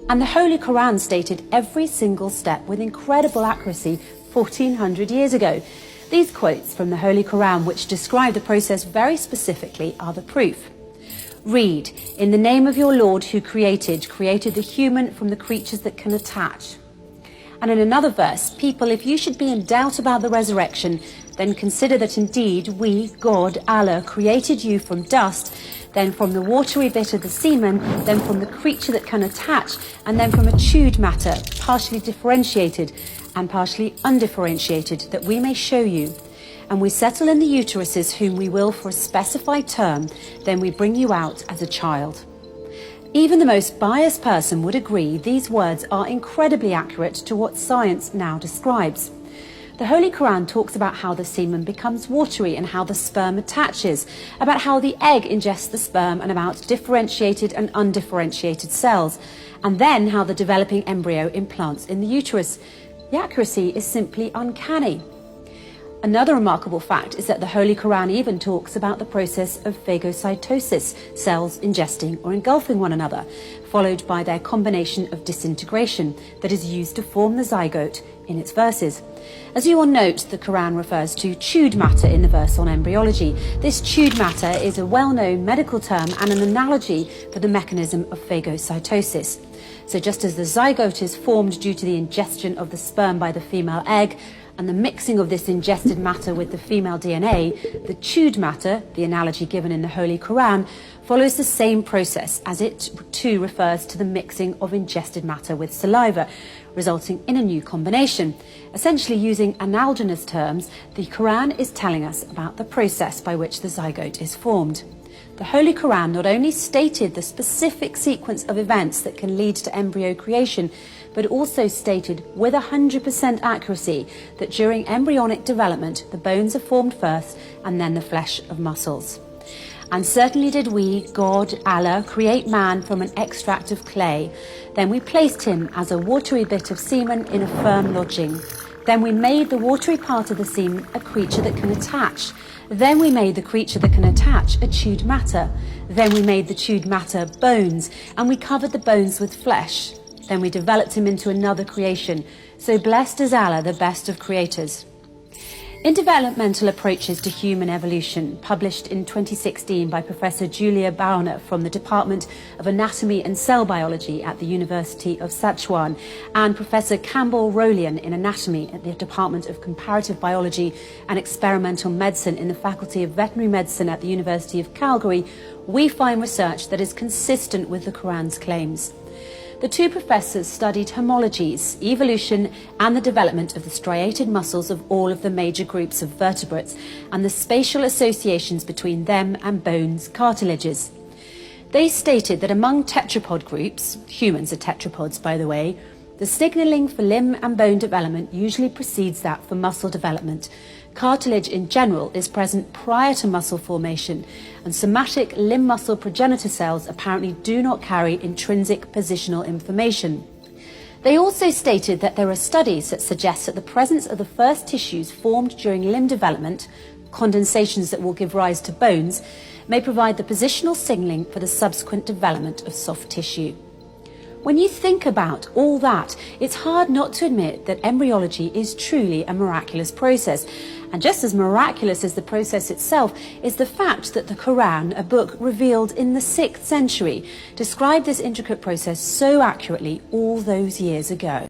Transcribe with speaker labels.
Speaker 1: And the Holy Quran stated every single step with incredible accuracy 1400 years ago. These quotes from the Holy Quran, which describe the process very specifically, are the proof. Read, "In the name of your Lord who created the human from the creatures that can attach." And in another verse, "People, if you should be in doubt about the resurrection, then consider that indeed we, God, Allah, created you from dust, then from the watery bit of the semen, then from the creature that can attach, and then from a chewed matter, partially differentiated and partially undifferentiated, that we may show you. And we settle in the uteruses whom we will for a specified term, then we bring you out as a child." Even the most biased person would agree these words are incredibly accurate to what science now describes. The Holy Quran talks about how the semen becomes watery and how the sperm attaches, about how the egg ingests the sperm and about differentiated and undifferentiated cells, and then how the developing embryo implants in the uterus. The accuracy is simply uncanny. Another remarkable fact is that the Holy Quran even talks about the process of phagocytosis, cells ingesting or engulfing one another, followed by their combination of disintegration that is used to form the zygote in its verses. As you will note, the Quran refers to chewed matter in the verse on embryology. This chewed matter is a well-known medical term and an analogy for the mechanism of phagocytosis. So just as the zygote is formed due to the ingestion of the sperm by the female egg, and the mixing of this ingested matter with the female DNA, the chewed matter, the analogy given in the Holy Quran, follows the same process, as it too refers to the mixing of ingested matter with saliva, resulting in a new combination. Essentially, using analogous terms, the Quran is telling us about the process by which the zygote is formed. The Holy Quran not only stated the specific sequence of events that can lead to embryo creation, but also stated with 100% accuracy that during embryonic development, the bones are formed first and then the flesh of muscles. And certainly did we, God, Allah, create man from an extract of clay. Then we placed him as a watery bit of semen in a firm lodging. Then we made the watery part of the semen a creature that can attach. Then we made the creature that can attach a chewed matter. Then we made the chewed matter bones, and we covered the bones with flesh. Then we developed him into another creation. So blessed is Allah, the best of creators. In Developmental Approaches to Human Evolution, published in 2016 by Professor Julia Bauer from the Department of Anatomy and Cell Biology at the University of Sichuan, and Professor Campbell Rowlian in Anatomy at the Department of Comparative Biology and Experimental Medicine in the Faculty of Veterinary Medicine at the University of Calgary, we find research that is consistent with the Quran's claims. The two professors studied homologies, evolution, and the development of the striated muscles of all of the major groups of vertebrates and the spatial associations between them and bones, cartilages. They stated that among tetrapod groups, humans are tetrapods by the way, the signalling for limb and bone development usually precedes that for muscle development. Cartilage in general is present prior to muscle formation, and somatic limb muscle progenitor cells apparently do not carry intrinsic positional information. They also stated that there are studies that suggest that the presence of the first tissues formed during limb development, condensations that will give rise to bones, may provide the positional signaling for the subsequent development of soft tissue. When you think about all that, it's hard not to admit that embryology is truly a miraculous process. And just as miraculous as the process itself is the fact that the Quran, a book revealed in the 6th century, described this intricate process so accurately all those years ago.